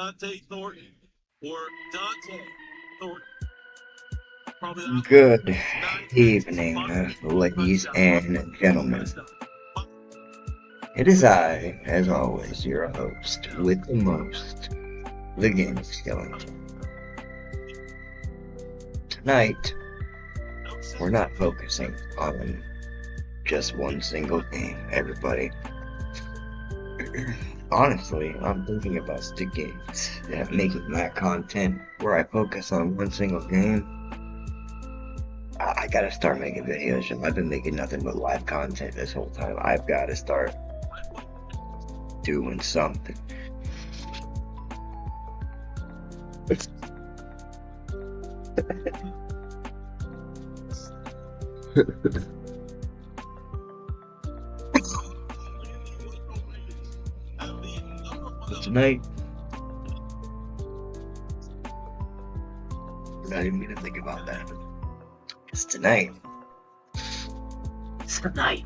Dante Thornton or Dante Thornton. Good evening, ladies and gentlemen. It is I, as always, your host with the most, TheGamingSkellington. Tonight, we're not focusing on just one single game, everybody. Honestly, I'm thinking about stick games, making that content where I focus on one single game. I gotta start making videos. I've been making nothing but live content this whole time. I've gotta start doing something. Tonight, I'm not even gonna think about that. It's tonight. It's tonight.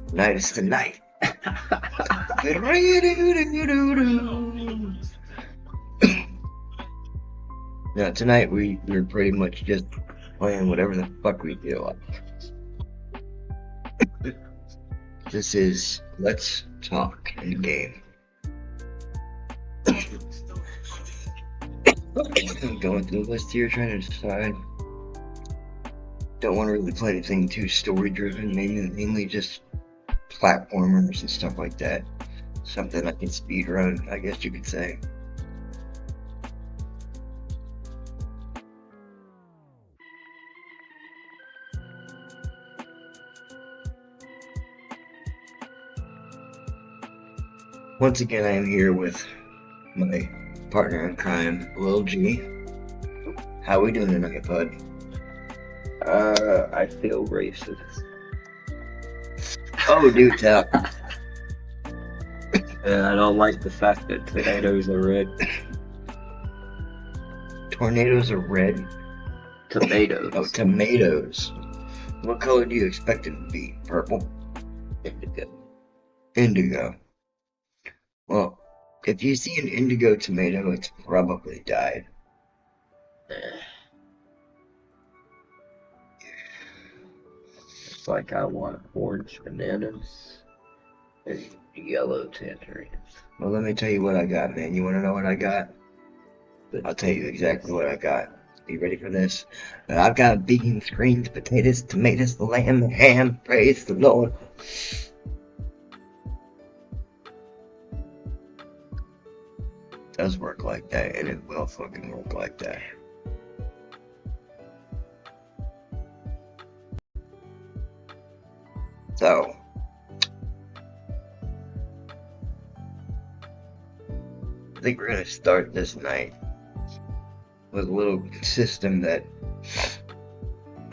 Tonight is tonight. Now tonight we're pretty much just playing whatever the fuck we feel like. This is Let's Talk and Game. Going through the list here, trying to decide. Don't want to really play anything too story driven, mainly just platformers and stuff like that. Something I can speed run, I guess you could say. Once again, I am here with my partner in crime, Lil G. How we doing tonight, bud? I feel racist. Oh, do tell. And I don't like the fact that tomatoes are red. Tornadoes are red. Tomatoes. Oh, tomatoes. What color do you expect it to be? Purple? Indigo. Indigo. Well, if you see an indigo tomato, it's probably died. It's like I want orange bananas and yellow tangerines. Well, let me tell you what I got, man. You want to know what I got? I'll tell you exactly what I got. Are you ready for this? I've got beans, greens, potatoes, tomatoes, lamb, ham. Praise the Lord. It does work like that, and it will fucking work like that. So, I think we're gonna start this night with a little system that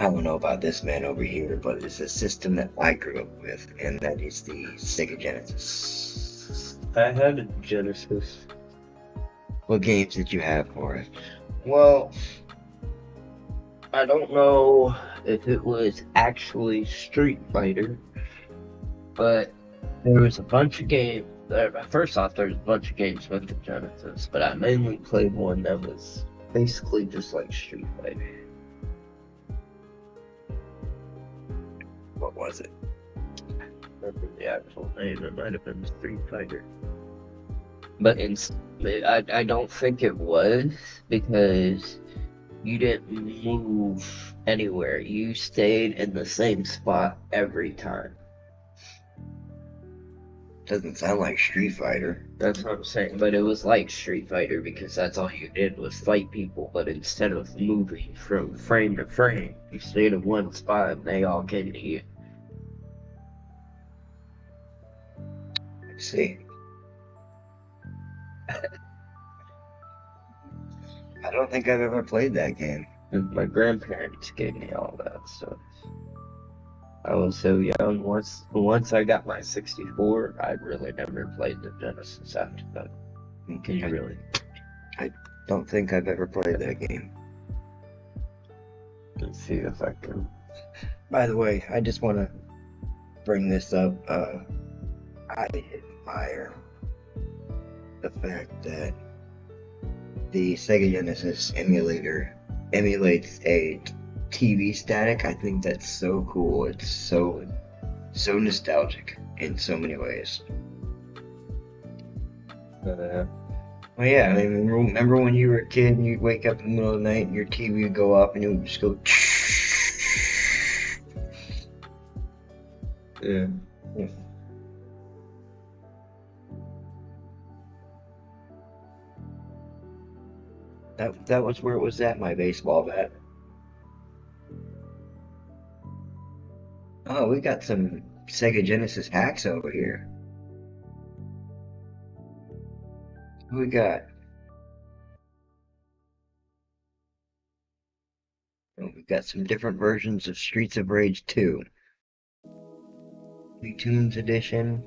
I don't know about this man over here, but it's a system that I grew up with, and that is the Sega Genesis. I had a Genesis. What games did you have for it? Well, I don't know if it was actually Street Fighter, but there was a bunch of games. First off, there was a bunch of games with the Genesis, but I mainly played one that was basically just like Street Fighter. What was it? I don't remember the actual name. It might have been Street Fighter. But I don't think it was, because you didn't move anywhere. You stayed in the same spot every time. Doesn't sound like Street Fighter. That's what I'm saying. But it was like Street Fighter, because that's all you did was fight people. But instead of moving from frame to frame, you stayed in one spot and they all came to you. Let's see. I don't think I've ever played that game. And my grandparents gave me all that stuff. I was so young. Once I got my 64, I really never played the Genesis after that. Can you really? I don't think I've ever played that game. Let's see if I can. By the way, I just want to bring this up. I admire the fact that the Sega Genesis emulator emulates a TV static. I think that's so cool. It's so nostalgic in so many ways. Well, yeah, I mean, remember when you were a kid and you'd wake up in the middle of the night and your TV would go off and it would just go. Yeah. That was where it was at, my baseball bat. Oh, we got some Sega Genesis hacks over here. What we got? Oh, we've got some different versions of Streets of Rage 2. Tunes Edition,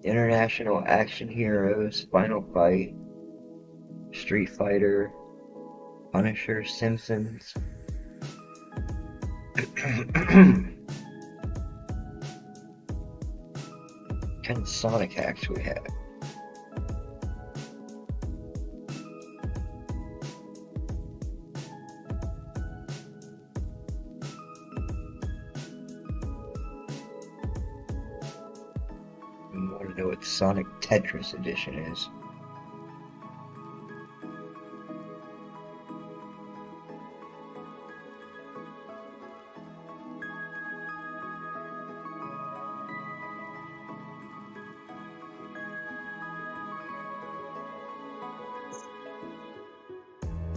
International Action Heroes, Final Fight, Street Fighter, Punisher, Simpsons. What kind of Sonic hacks we have? I want to know what Sonic Tetris Edition is.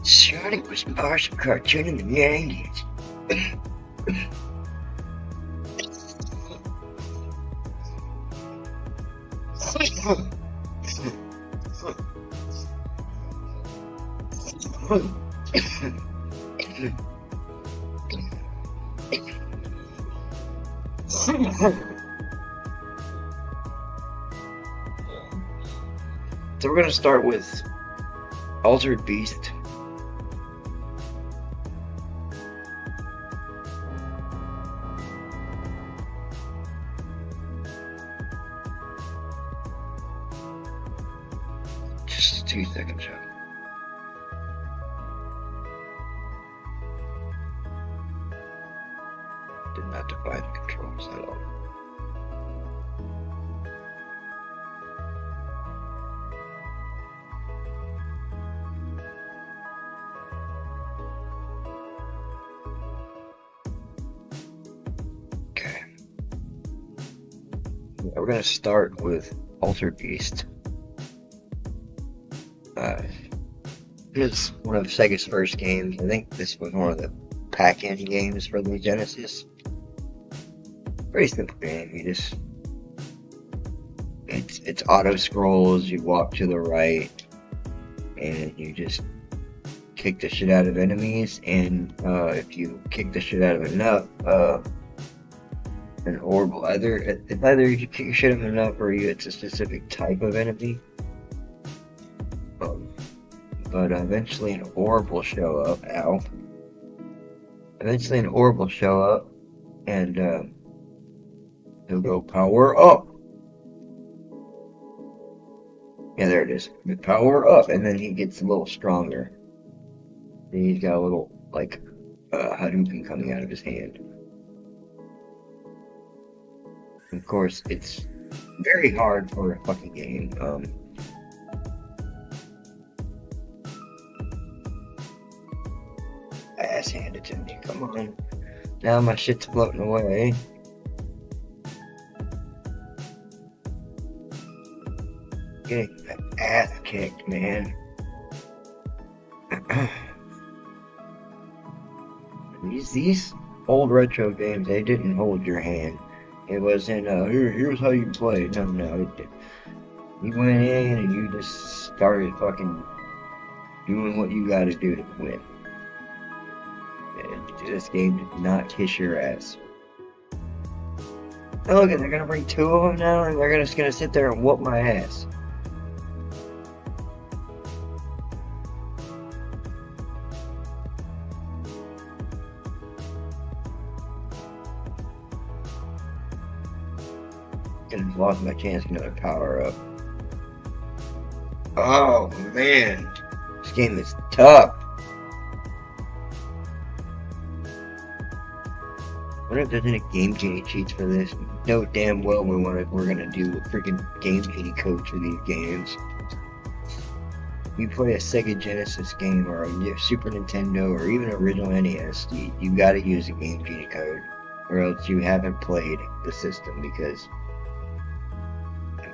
Sonic was an awesome cartoon in the 90s. So we're going to start with Altered Beast. Just 2 seconds, Chuck. Did not define the controls at all. Okay. We're going to start with Altered Beast. It's one of Sega's first games. I think this was one of the pack-in games for the Genesis. Pretty simple game. You just it's auto scrolls. You walk to the right, and you just kick the shit out of enemies. And if you kick the shit out of enough, an orb will either you kick the shit out of enough, or it's a specific type of enemy. But eventually an orb will show up. Ow. Eventually an orb will show up, and he'll go power up. Yeah, there it is. Power up, and then he gets a little stronger. And he's got a little, like, Hadouken coming out of his hand. Of course, it's very hard for a fucking game. Ass handed to me. Come on. Now my shit's floating away. Getting my ass kicked, man. These old retro games, they didn't hold your hand. It wasn't, here's how you play. No. You went in and you just started fucking doing what you gotta do to win. And this game did not kiss your ass. Oh, look, they're gonna bring 2 of them now, and they're just gonna sit there and whoop my ass. Gonna lost my chance to get another power up. Oh man, this game is tough. I wonder if there's any Game Genie cheats for this. You know damn well we're gonna do a freaking Game Genie code for these games. You play a Sega Genesis game or a Super Nintendo or even original NES, you gotta use a Game Genie code, or else you haven't played the system, because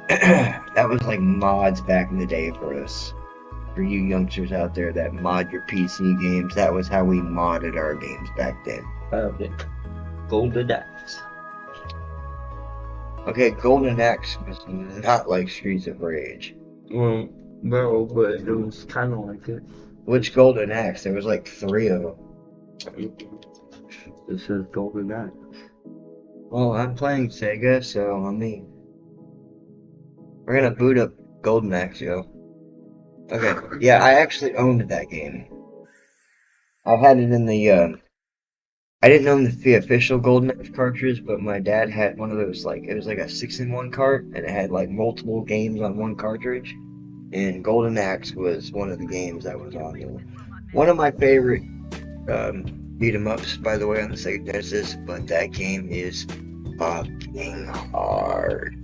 that was like mods back in the day for us. For you youngsters out there that mod your PC games, that was how we modded our games back then. Golden Axe. Okay, Golden Axe was not like Streets of Rage. Well, no, but it was kind of like it. Which Golden Axe? There was like 3 of them. This is Golden Axe. Well, I'm playing Sega, so we're gonna boot up Golden Axe, yo. Okay, yeah, I actually owned that game. I had it in the, I didn't own the official Golden Axe cartridge, but my dad had one of those, like, it was like a 6-in-1 cart, and it had, like, multiple games on one cartridge, and Golden Axe was one of the games that was on there. One of my favorite, beat-em-ups, by the way, on the Sega Genesis, but that game is fucking hard.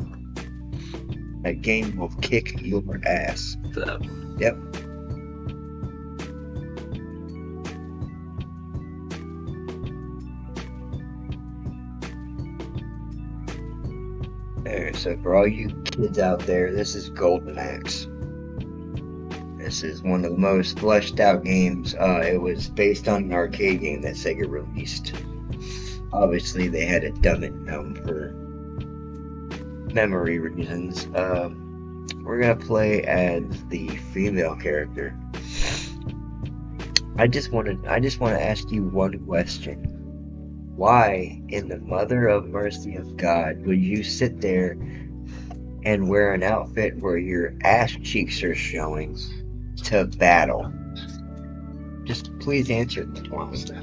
That game will kick your ass. Yep. There, so for all you kids out there, this is Golden Axe. This is one of the most fleshed out games. It was based on an arcade game that Sega released. Obviously, they had to dumb it down for memory reasons. We're gonna play as the female character. I just want to ask you one question. Why, in the mother of mercy of God, would you sit there and wear an outfit where your ass cheeks are showing to battle? Just please answer the question.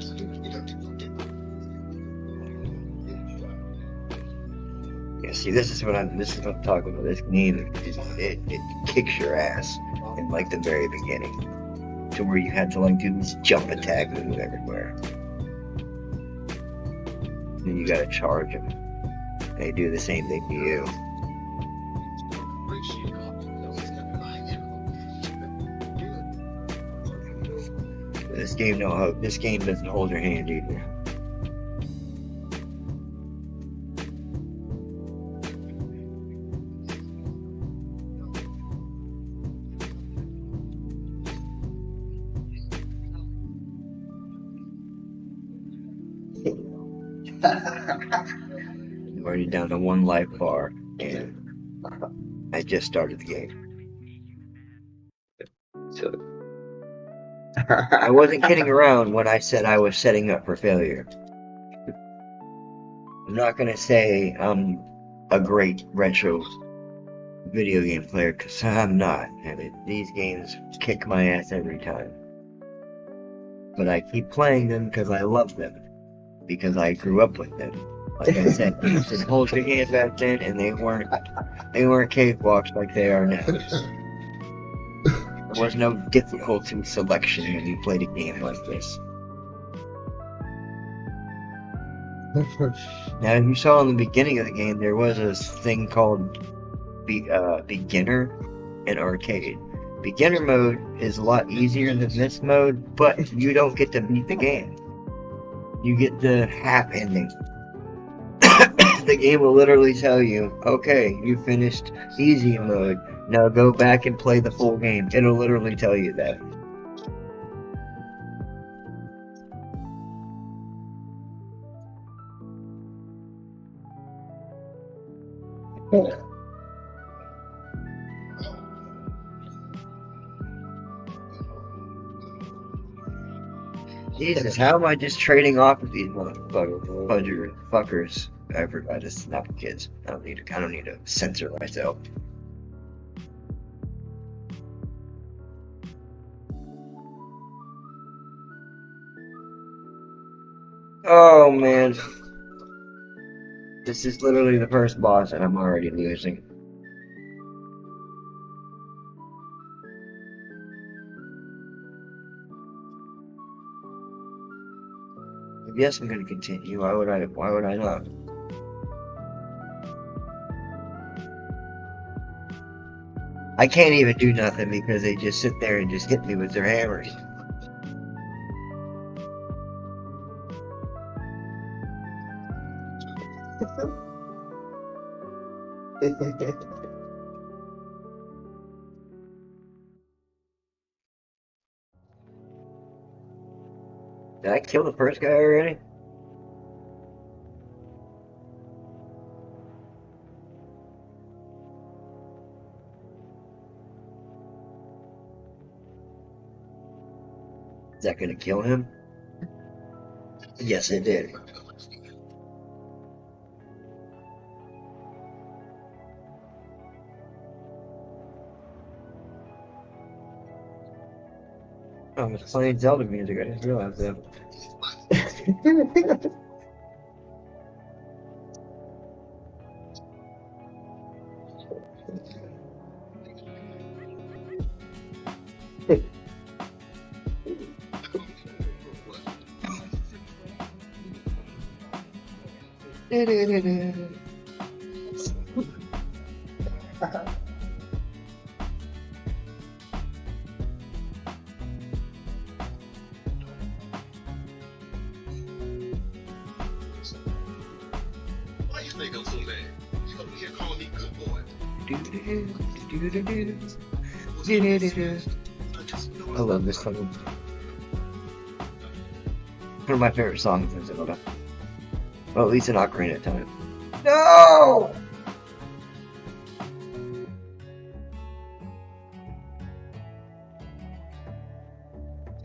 Yeah, see, this is what I'm talking about. This game, it kicks your ass in like the very beginning, to where you had to like do this jump attack move everywhere. And you gotta charge them. They do the same thing to you. This game doesn't hold your hand either. I'm already down to 1 life bar, and I just started the game. I wasn't kidding around when I said I was setting up for failure. I'm not gonna say I'm a great retro video game player, because I'm not. And these games kick my ass every time. But I keep playing them because I love them. Because I grew up with them. Like I said, I used to hold your hand back then, and they weren't cakewalks like they are now. There was no difficulty selection when you played a game like this. Now, you saw in the beginning of the game, there was a thing called beginner and arcade. Beginner mode is a lot easier than this mode, but you don't get to beat the game. You get the half ending. The game will literally tell you, okay, you finished easy mode, now go back and play the full game. It'll literally tell you that. Jesus, how am I just trading off of these fuckers? I just snap kids. I don't need to censor myself. Oh man. This is literally the first boss and I'm already losing. Yes, I'm gonna continue. Why would I not? I can't even do nothing because they just sit there and just hit me with their hammers. Did I kill the first guy already? Is that gonna kill him? Yes, it did. Oh, it's playing Zelda music. I just realized that. Why you think I'm so mad? You over here calling me good boy. I love this song. One of my favorite songs in Zelda. Well, at least in Ocarina of Time. No!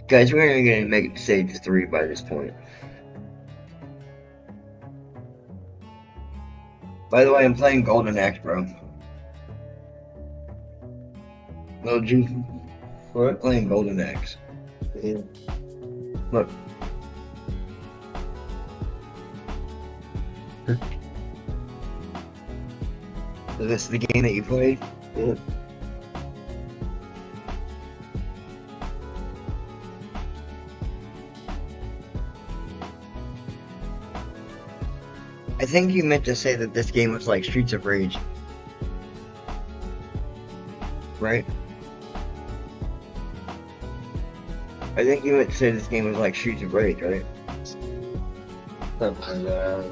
Guys, we're gonna make it to stage 3 by this point. By the way, I'm playing Golden Axe, bro. Little G. What? I'm playing Golden Axe. Yeah. Look. Is this the game that you played? Yeah. I think you meant to say that this game was like Streets of Rage. Right? I think you meant to say this game was like Streets of Rage, right? Something like that.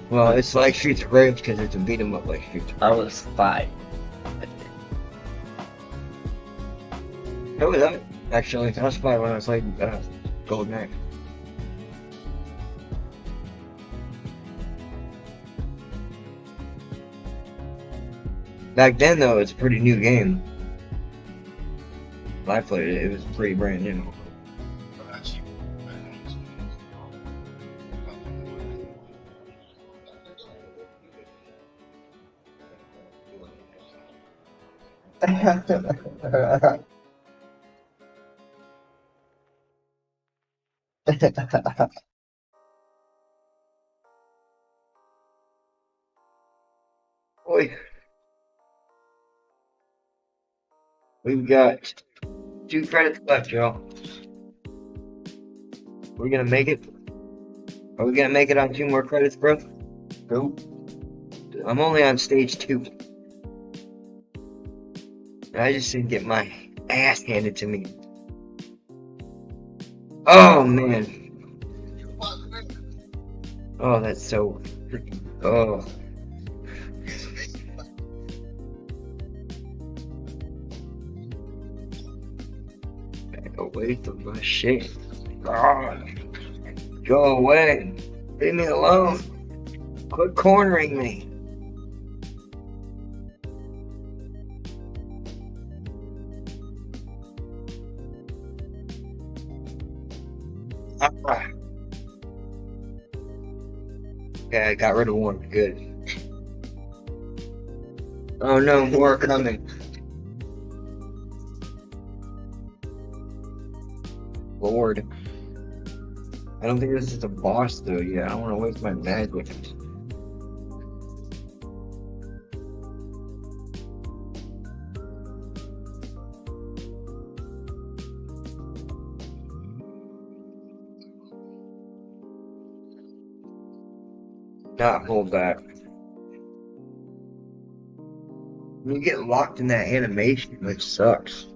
Well, it's like Streets of Rage because it's a beat 'em up like Streets of Rage. I was 5. How was that? Actually, I was 5 when I was like Golden Axe. Back then, though, it's a pretty new game. When I played it, it was pretty brand new. Oi. We've got 2 credits left, y'all. We're gonna make it. Are we gonna make it on 2 more credits, bro? Nope. I'm only on stage 2. I just didn't get my ass handed to me. Oh, man. Oh, that's so freaking. Oh. Back away from my shit. God. Go away. Leave me alone. Quit cornering me. Ah. Okay, I got rid of 1. Good. Oh no, more are coming. Lord. I don't think this is a boss though yet. I don't want to waste my magic. not hold back. You get locked in that animation, which sucks.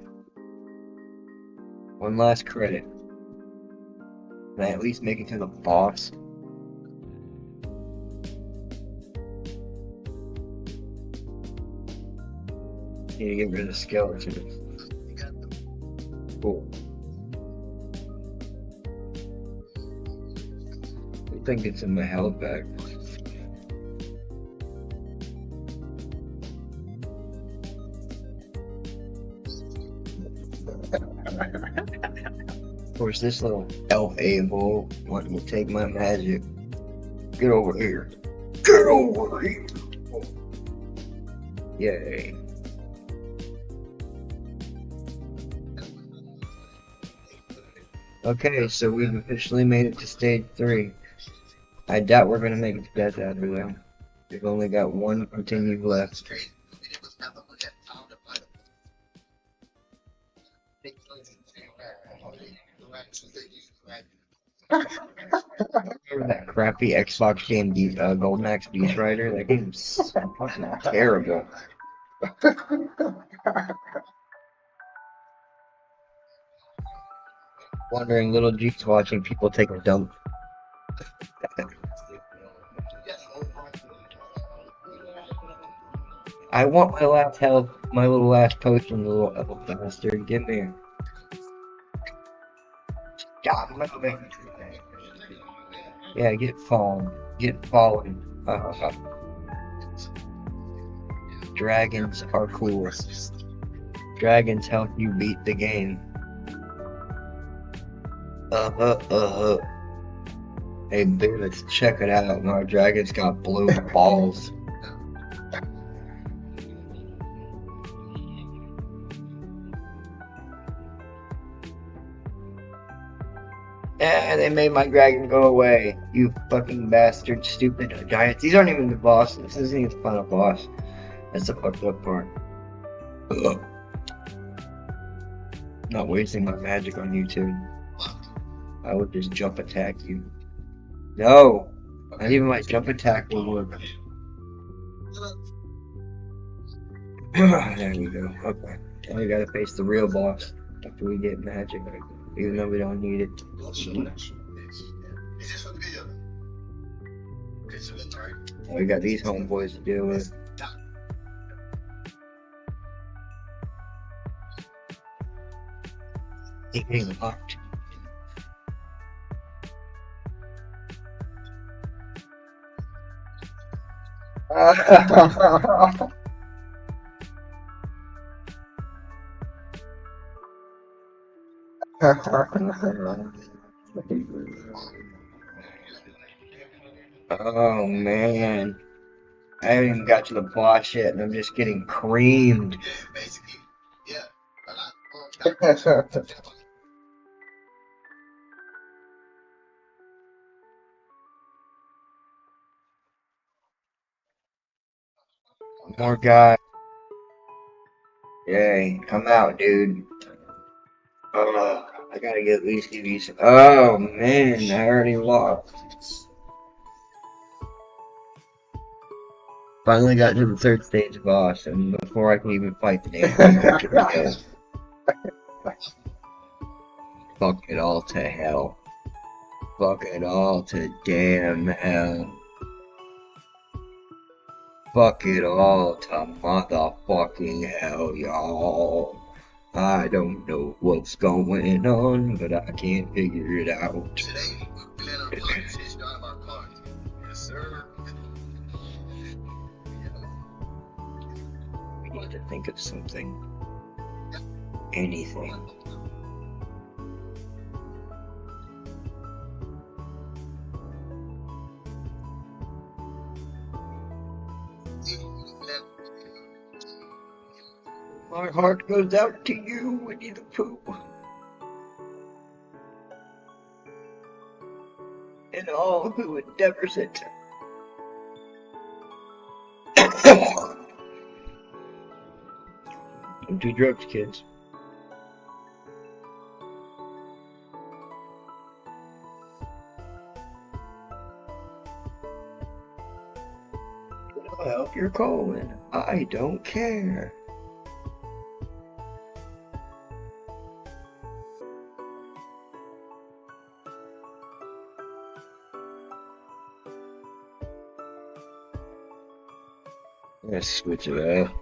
One last credit. Can I at least make it to the boss? Need to get rid of the skeleton. Cool. I think it's in my health bag. Of course, this little elf a-hole wanting to take my magic. Get over here. Get over here. Yay. Okay, so we've officially made it to stage 3. I doubt we're gonna make it to death after though. We've only got one continue left. Remember that crappy Xbox game, Golden Axe Beast Rider? That game's fucking terrible. Wandering little Jeeps watching people take a dump. I want my last health, my little last potion, little elf bastard. Give me. Stop moving. Yeah, get fallen. Get fallen. Dragons are cool. Dragons help you beat the game. Hey, dude, let's check it out. Our dragon's got blue balls. They made my dragon go away. You fucking bastard, stupid giants. These aren't even the boss. This isn't even the final boss. That's the fucked up part. Ugh. Not wasting my magic on you two. I would just jump attack you. No! Not even my jump attack will work. There we go. Okay. Now we gotta face the real boss after we get magic. Even though we don't need it. We got these homeboys to deal with. They're getting locked. Oh man, I haven't even got to the boss yet, and I'm just getting creamed. More guys. Yay, come out, dude. I gotta get at least give you some. Oh man, I already lost. Finally got to the third stage boss, and before I can even fight the damn thing, I can go. Fuck it all to hell. Fuck it all to damn hell. Fuck it all to motherfucking hell, y'all. I don't know what's going on, but I can't figure it out. Today, we plan on playing this out of our cards. Yes, sir. We need to think of something. Anything. My heart goes out to you, Winnie the Pooh. And all who endeavors it. Don't do drugs, kids. I'll help your colon. I don't care. Let's switch it up.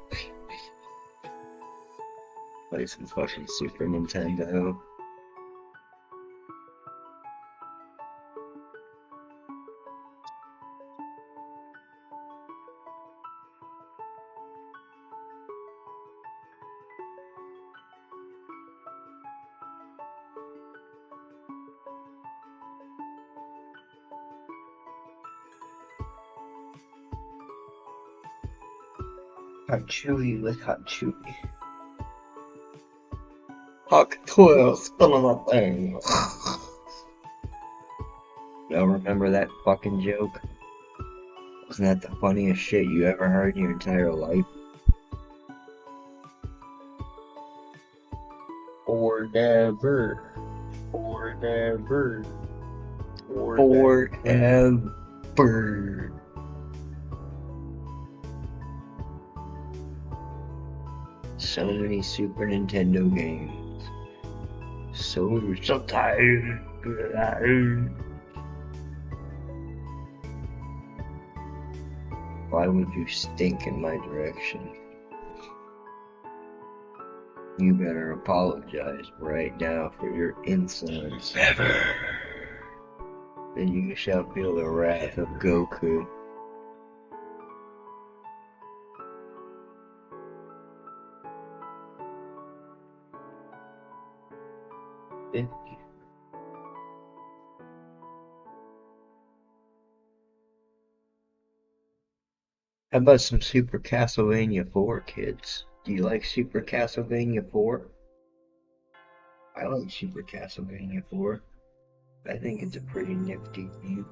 Play some fucking Super Nintendo. Hot chewy with hot chewy. Hot 12, spilling my thing. Y'all remember that fucking joke? Wasn't that the funniest shit you ever heard in your entire life? Or never. Or never. Forever. So many Super Nintendo games. So tired. Why would you stink in my direction? You better apologize right now for your insolence. Never. Then you shall feel the wrath of Goku. How about some Super Castlevania 4, kids? Do you like Super Castlevania 4? I like Super Castlevania 4. I think it's a pretty nifty game.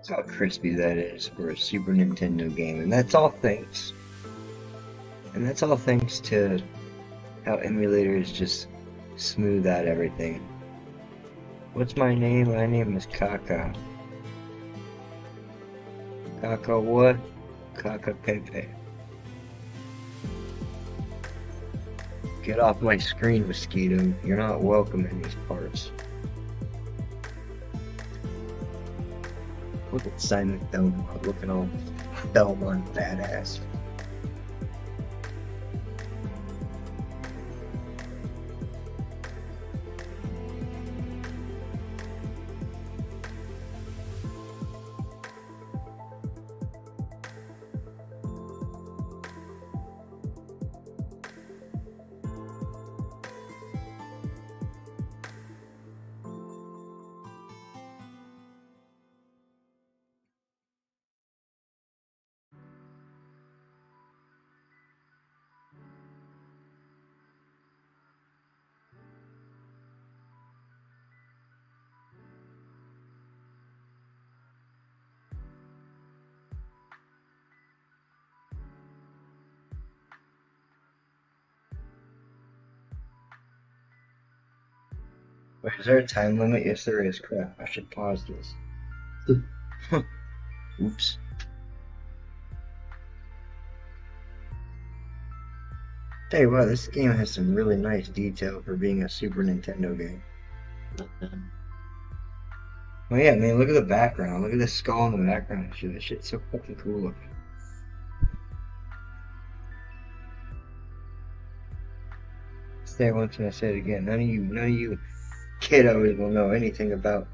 How crispy that is for a Super Nintendo game, and that's all thanks. And that's all thanks to how emulators just smooth out everything. What's my name? My name is Kaka. Kaka what? Kaka Pepe. Get off my screen, mosquito. You're not welcome in these parts. Look at Simon Belmont looking all Belmont badass. Is there a time limit? Yes, there is. Crap, I should pause this. Oops. Tell you what, this game has some really nice detail for being a Super Nintendo game. Well, yeah, I mean, look at the background. Look at the skull in the background. Shit, this shit's so fucking cool looking. Say it once and I say it again. None of you kiddos will know anything about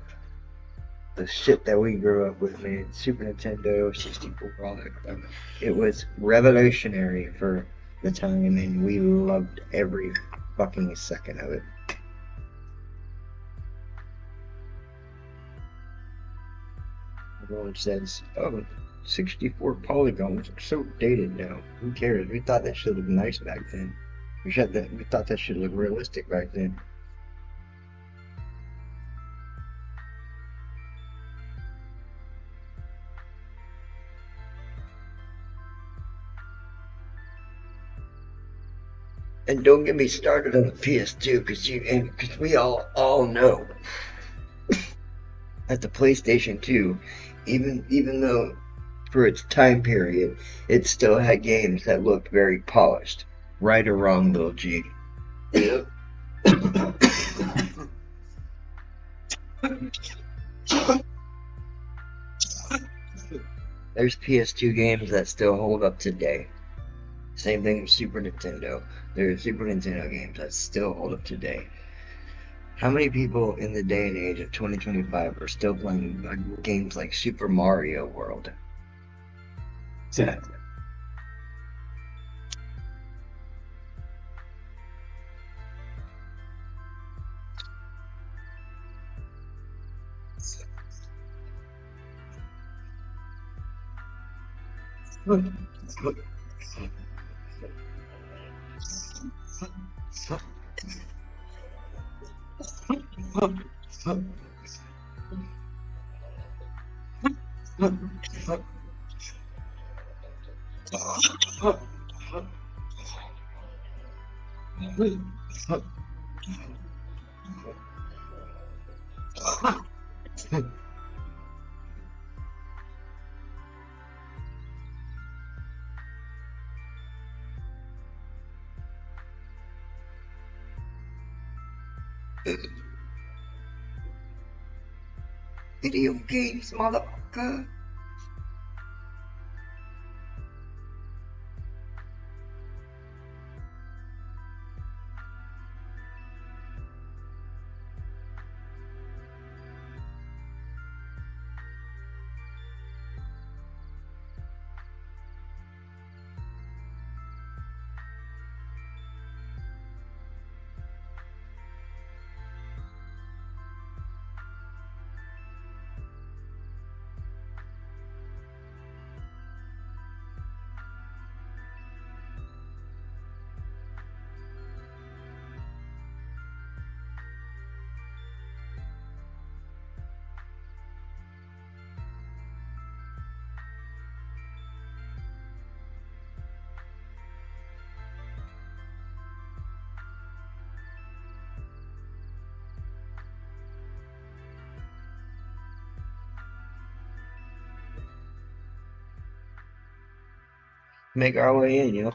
the shit that we grew up with, man. Super Nintendo, 64, all that stuff. It was revolutionary for the time, and we loved every fucking second of it. Everyone says, oh, 64 polygons are so dated now. Who cares? We thought that shit looked nice back then. We thought that shit looked realistic back then. And don't get me started on the PS2, because we all know that the PlayStation 2, even though for its time period, it still had games that looked very polished. Right or wrong, Lil G? Yep. There's PS2 games that still hold up today. Same thing with Super Nintendo. There's Super Nintendo games that still hold up today. How many people in the day and age of 2025 are still playing games like Super Mario World? Exactly. Video games, motherfucker. Make our way in, you know.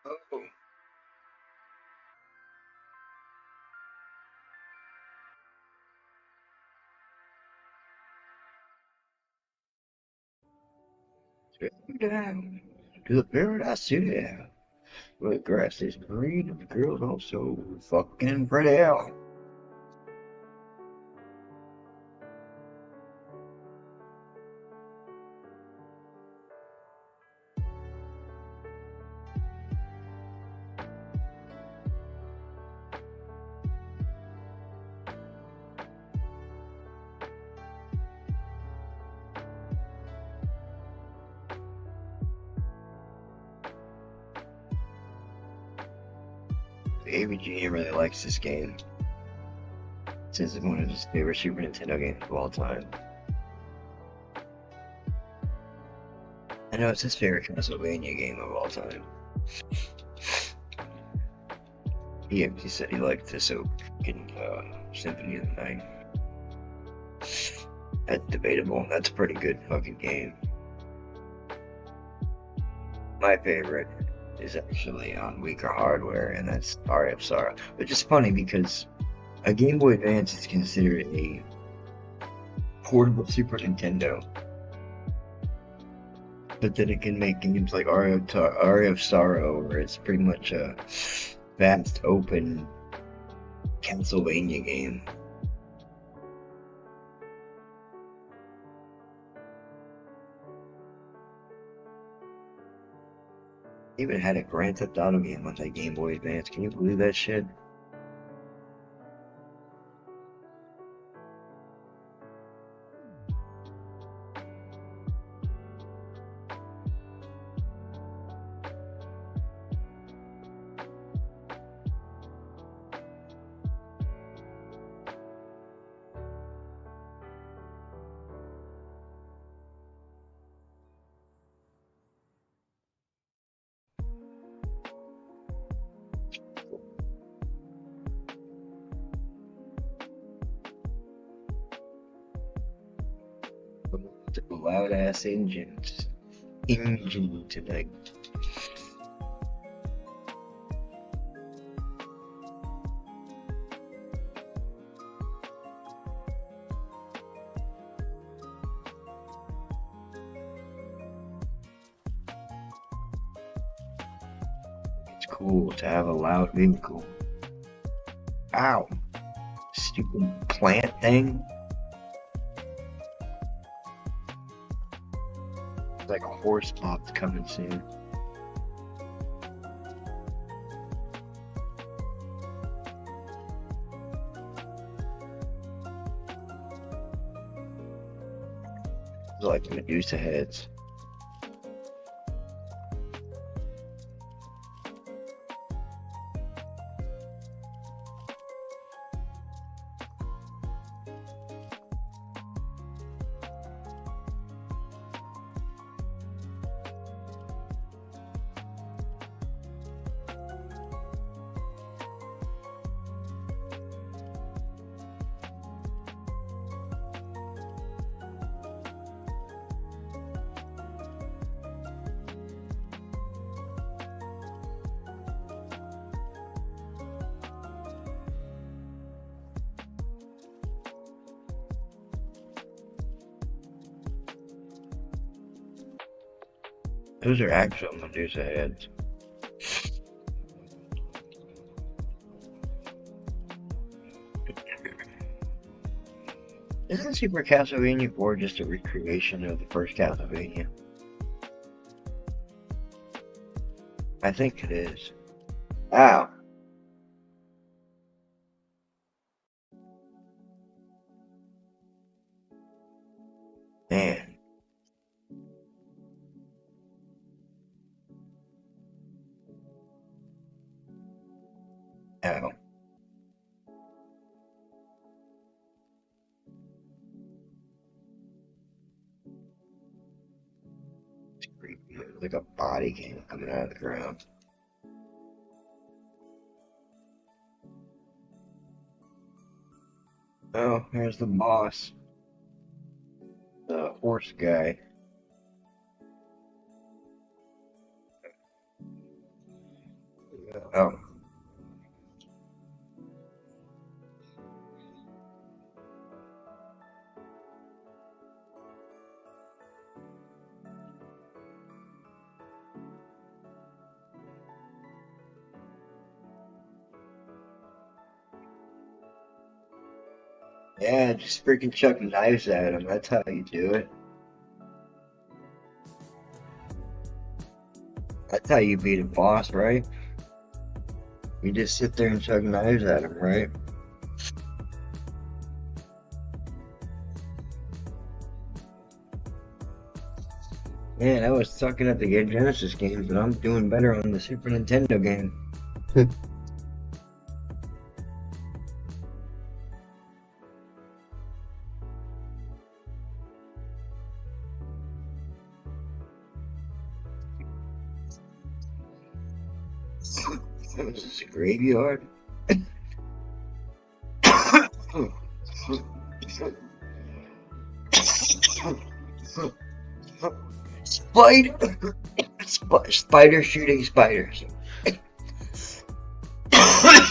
Oh. Down to the paradise city, where the grass is green and the girls are so fucking pretty. AVG really likes this game. This is one of his favorite Super Nintendo games of all time. I know it's his favorite Castlevania game of all time. He said he liked this open Symphony of the Night. That's debatable. That's a pretty good fucking game. My favorite is actually on weaker hardware, and that's Aria of Sorrow. Which is funny because a Game Boy Advance is considered a portable Super Nintendo. But then it can make games like Aria of Sorrow, where it's pretty much a vast, open Castlevania game. Even had a Grand Theft Auto game on that Game Boy Advance. Can you believe that shit? Loud ass engine tonight. It's cool to have a loud vehicle. Ow! Stupid plant thing. Like a horse pop's coming soon. It's like Medusa heads. Those are actual Medusa heads. Isn't Super Castlevania 4 just a recreation of the first Castlevania? I think it is. Ow! Man. Ow. It's creepy. It's like a body came coming out of the ground. Oh, here's the boss. The horse guy. Oh. Yeah, just freaking chuck knives at him. That's how you do it. That's how you beat a boss, right? You just sit there and chuck knives at him, right? Man, I was sucking at the Genesis games, but I'm doing better on the Super Nintendo game. Is this a graveyard? Spider! Spider shooting spiders.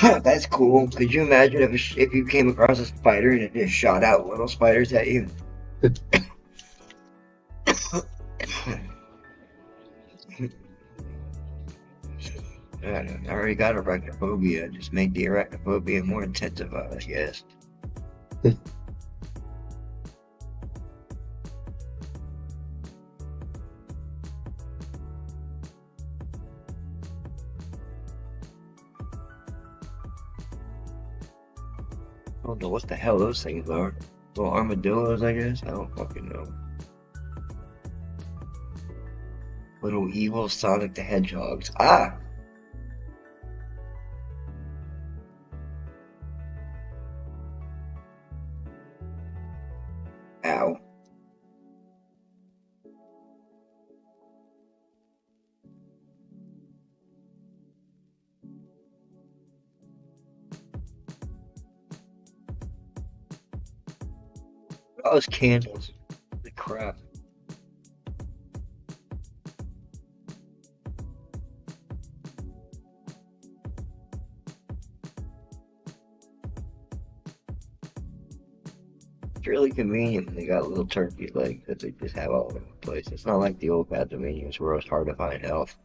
That's cool. Could you imagine if you came across a spider and it just shot out little spiders at you? I already got arachnophobia. Just make the arachnophobia more intensified, I guess. I don't know what the hell those things are. Little armadillos, I guess? I don't fucking know. Little evil Sonic the Hedgehogs. Ah! Ow. All those candles. The crap. It's really convenient when they got little turkey legs that they just have all over the place. It's not like the old Castlevanias where it was hard to find health.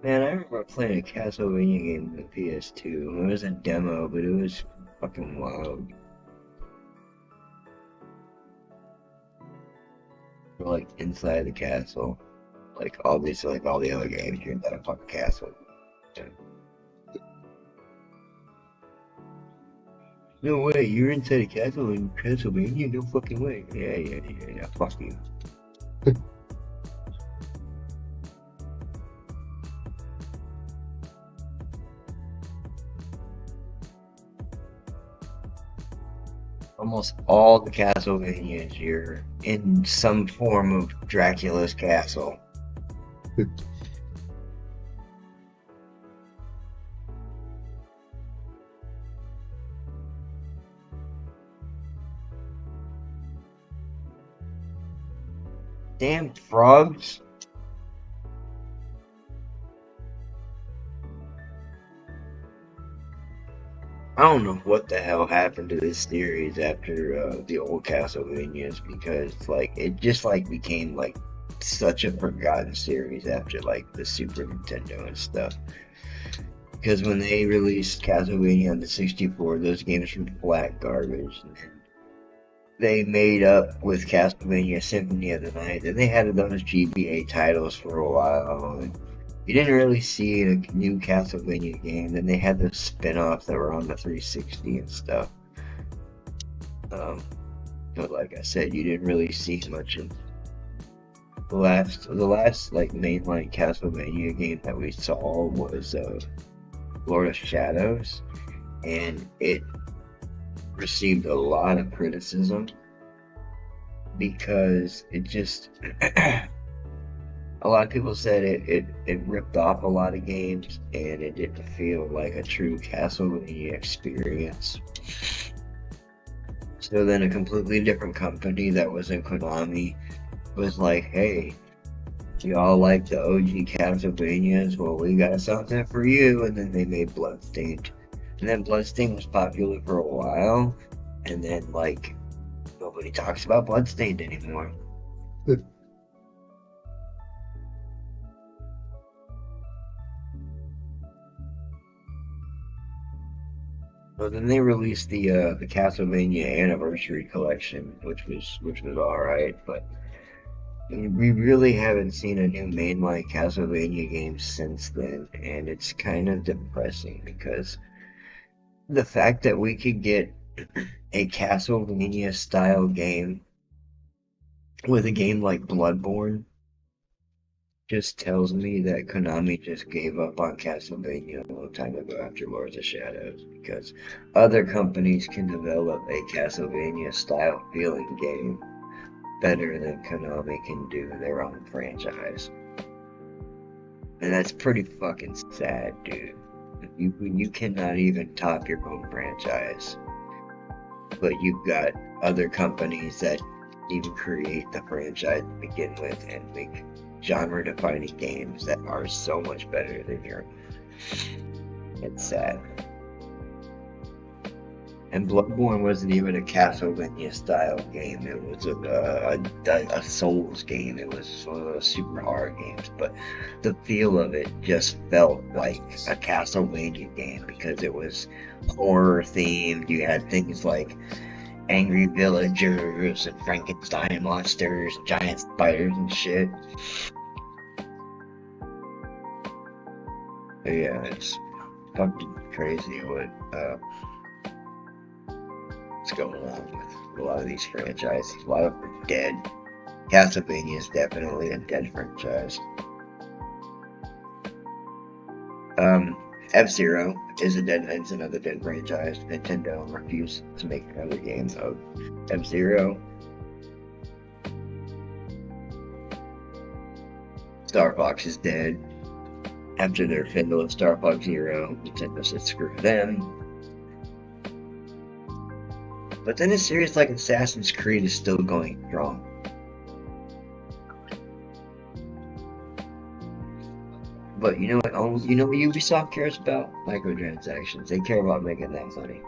Man, I remember playing a Castlevania game on the PS2. It was a demo, but it was fucking wild. We're like inside the castle. Like obviously like all the other games, you're inside a fucking castle. No way, you're inside a castle in Pennsylvania? No fucking way. Yeah, fuck you. Almost all the Castlevanias, you're in some form of Dracula's castle. Damn frogs. I don't know what the hell happened to this series after the old Castlevanias because like it just like became like such a forgotten series after like the Super Nintendo and stuff. Because when they released Castlevania on the 64, those games were flat garbage. And then they made up with Castlevania Symphony of the Night. Then they had those GBA titles for a while. And you didn't really see a new Castlevania game. Then they had those spin-offs that were on the 360 and stuff. But like I said, you didn't really see much of the last like mainline Castlevania game that we saw was Lord of Shadows, and it received a lot of criticism because it just a lot of people said it ripped off a lot of games and it didn't feel like a true Castlevania experience. So then a completely different company that was in Konami was like, hey, y'all like the OG Castlevanias? Well, we got something for you. And then they made Bloodstained. And then Bloodstained was popular for a while. And then, like, nobody talks about Bloodstained anymore. But then they released the Castlevania Anniversary Collection, which was alright, but we really haven't seen a new mainline Castlevania game since then, and it's kind of depressing because the fact that we could get a Castlevania style game with a game like Bloodborne just tells me that Konami just gave up on Castlevania a long time ago after Lords of Shadows, because other companies can develop a Castlevania style feeling game better than Konami can do their own franchise. And that's pretty fucking sad, dude. You cannot even top your own franchise, but you've got other companies that even create the franchise to begin with and make genre-defining games that are so much better than your own. It's sad. And Bloodborne wasn't even a Castlevania-style game. It was a Souls game. It was one of those super hard games. But the feel of it just felt like a Castlevania game because it was horror-themed. You had things like angry villagers and Frankenstein monsters, and giant spiders and shit. But yeah, it's fucking crazy what's going on with a lot of these franchises. A lot of them are dead. Castlevania is definitely a dead franchise. F-Zero is another dead franchise. Nintendo refused to make another game of F-Zero. Star Fox is dead. After their fiddle of Star Fox Zero, Nintendo said screw them. But then a series like Assassin's Creed is still going strong. But you know what Ubisoft cares about? Microtransactions. They care about making that money.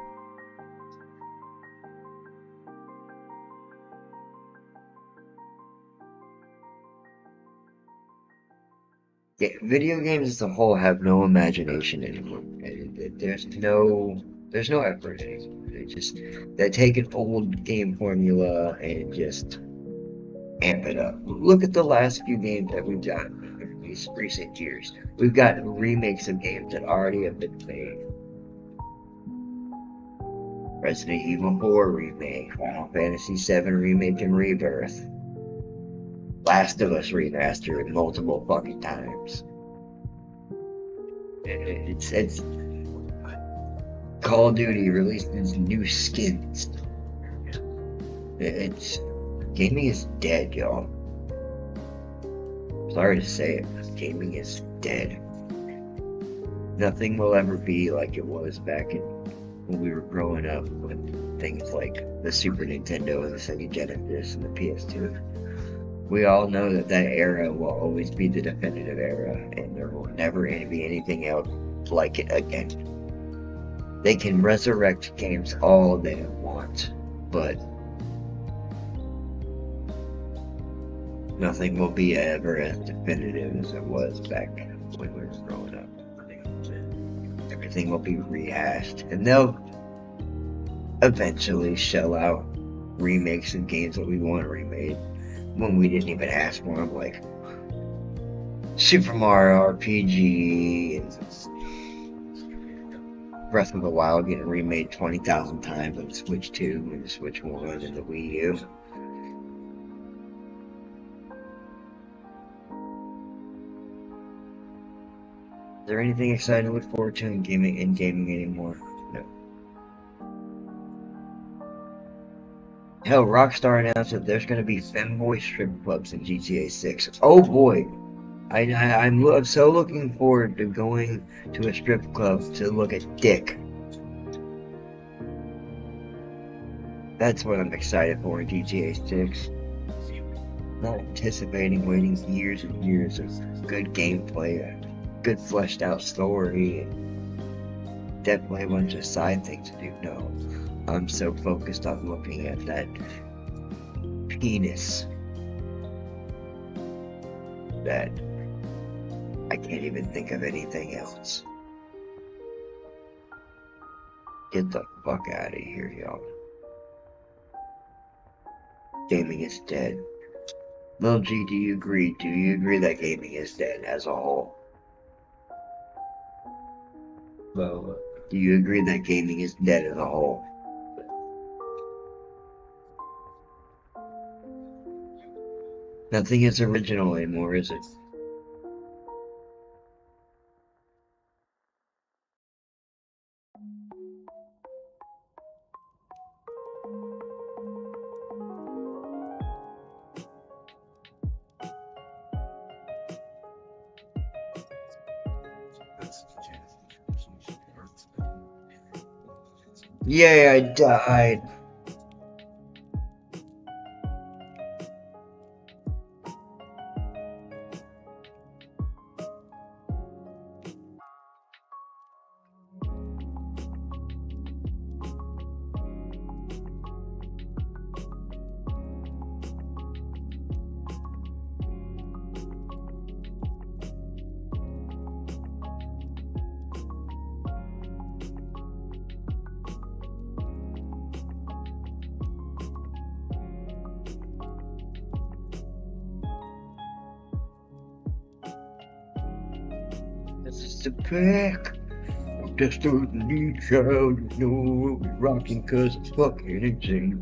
Yeah, video games as a whole have no imagination anymore. There's no effort anymore. They take an old game formula and just amp it up. Look at the last few games that we've gotten in these recent years. We've got remakes of games that already have been made. Resident Evil 4 remake, Final Fantasy 7 remake and Rebirth, Last of Us remastered multiple fucking times. It's Call of Duty released its new skins. Gaming is dead, y'all. Sorry to say it, but gaming is dead. Nothing will ever be like it was back when we were growing up with things like the Super Nintendo and the Sega Genesis and the PS2. We all know that era will always be the definitive era, and there will never be anything else like it again. They can resurrect games all they want, but nothing will be ever as definitive as it was back when we were growing up. Everything will be rehashed, and they'll eventually shell out remakes of games that we want remade when we didn't even ask for them, like Super Mario RPG and Breath of the Wild getting remade 20,000 times on the Switch 2 and the Switch 1 and the Wii U. Is there anything exciting to look forward to in gaming anymore? No. Hell, Rockstar announced that there's going to be femboy strip clubs in GTA 6. Oh boy! I'm so looking forward to going to a strip club to look at dick. That's what I'm excited for in GTA 6. Not anticipating waiting years and years of good gameplay, a good fleshed out story, and definitely a bunch of side things to do. No, I'm so focused on looking at that penis that I can't even think of anything else. Get the fuck out of here, y'all. Gaming is dead. Lil G, do you agree? Do you agree that gaming is dead as a whole? Well, Do you agree that gaming is dead as a whole? Nothing is original anymore, is it? Yay, I died. This is the pick. Just to need child, you know we'll be rocking cause it's fucking insane.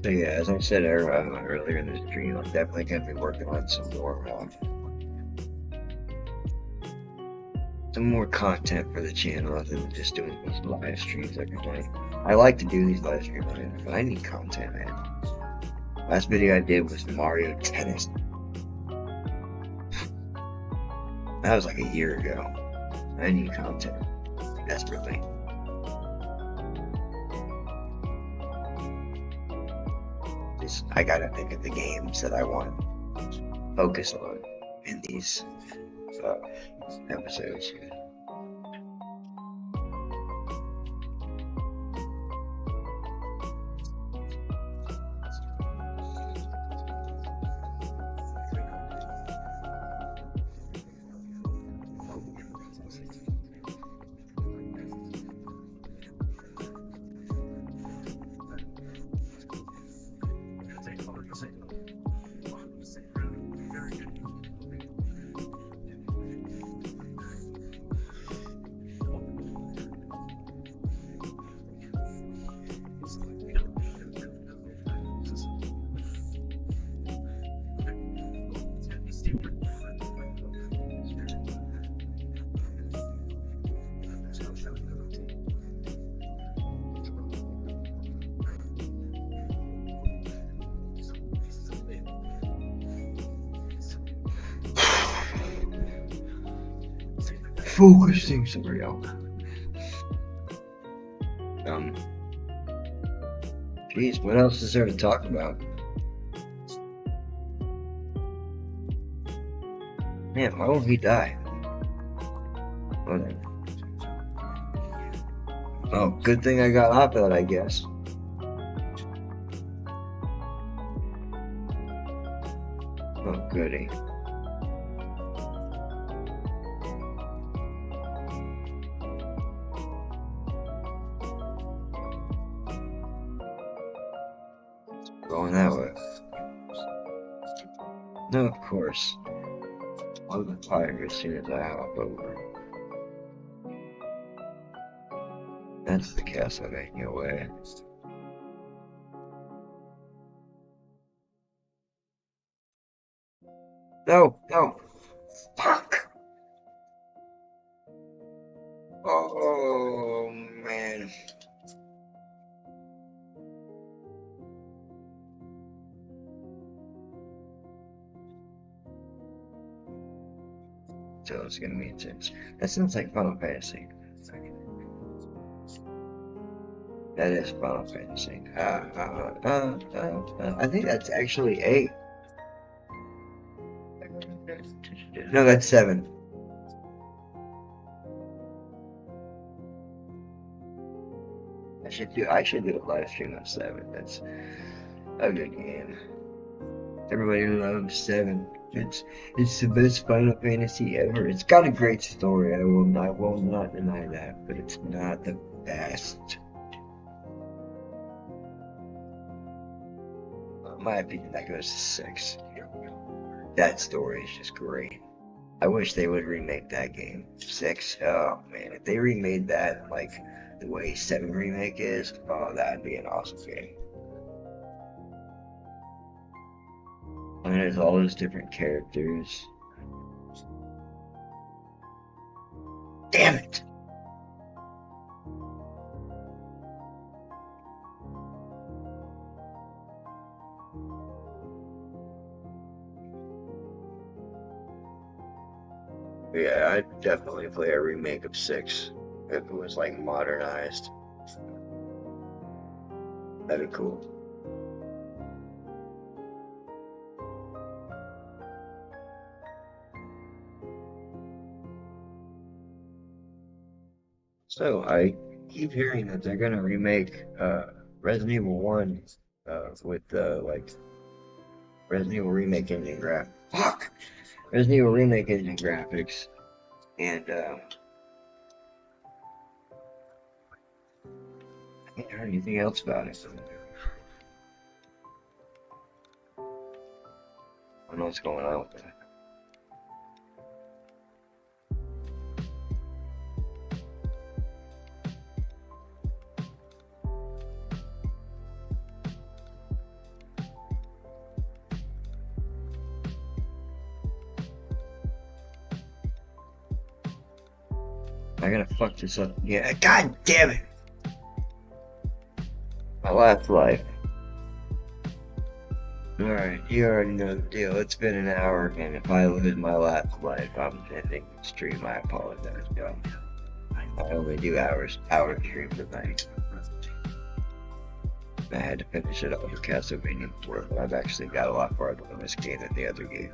So yeah, as I said earlier in the stream, I'm definitely gonna be working on some more content for the channel other than just doing these live streams every night. I like to do these live streams, but I need content, man. Last video I did was Mario Tennis. That was like a year ago. I need content desperately. I gotta think of the games that I want to focus on in these episodes. Focusing, sorry, y'all. Geez, what else is there to talk about? Man, why won't he die? Whatever. Oh, good thing I got off of it, I guess. Oh, goody. Going that way. No, of course. I'll be fire as soon as I hop over. That's the castle making away. No, no. Fuck. Oh, man. So it's gonna be intense. That sounds like Final Fantasy. That is Final Fantasy. I think that's actually 8. No, that's 7. I should do a live stream of 7. That's a good game. Everybody loves 7. It's the best Final Fantasy ever. It's got a great story. I will not deny that, but it's not the best. In my opinion, that goes to 6. That story is just great. I wish they would remake that game. 6. Oh man, if they remade that like the way 7 remake is, oh, that'd be an awesome game. I mean, there's all those different characters. Damn it! Yeah, I'd definitely play a remake of 6 if it was like modernized. That'd be cool. So I keep hearing that they're gonna remake Resident Evil 1 with like Resident Evil remake engine Resident Evil remake engine graphics, and I haven't heard anything else about it. I don't know what's going on with that. I gotta fuck this up. Yeah, god damn it! My last life. Alright, you already know the deal. It's been an hour, and if I lose my last life, I'm ending the stream. I apologize, y'all. I only do hour streams a night. I had to finish it up with Castlevania 4, but I've actually got a lot farther in this game than the other game.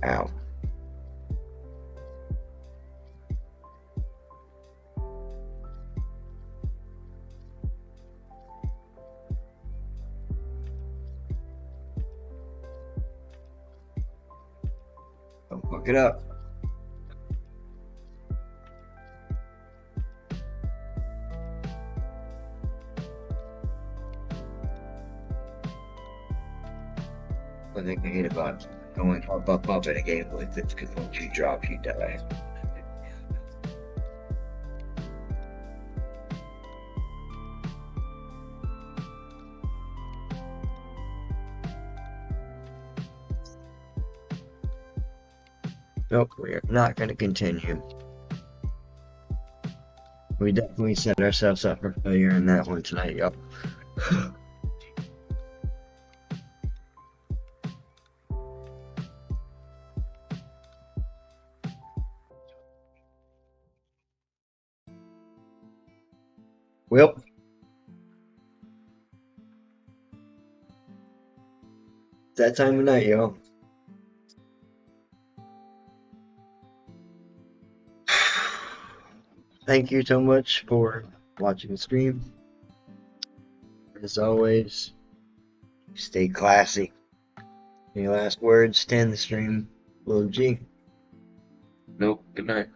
Ow. Don't fuck it up. One thing I hate about going up in a game like this, because once you drop, you die. Nope, we're not going to continue. We definitely set ourselves up for failure in that one tonight, y'all. Well, it's that time of night, y'all. Thank you so much for watching the stream. As always, stay classy. Any last words to end the stream, Lil G? Nope. Good night.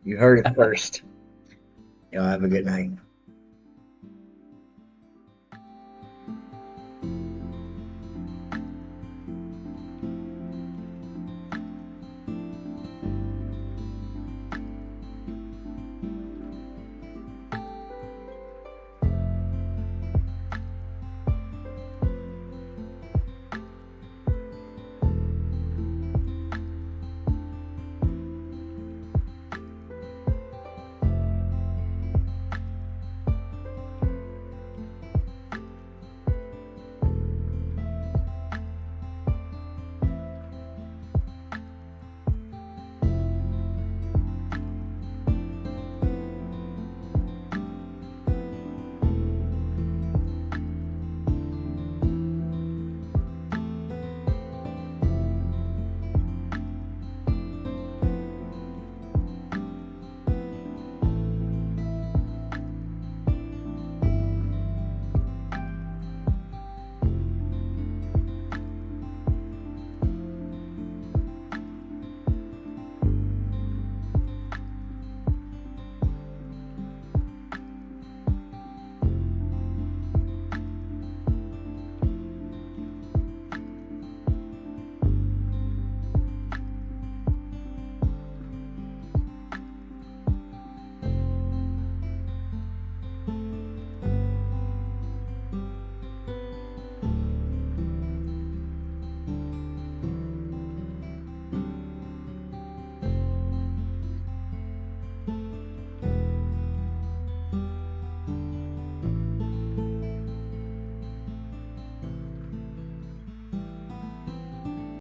You heard it first. Y'all have a good night.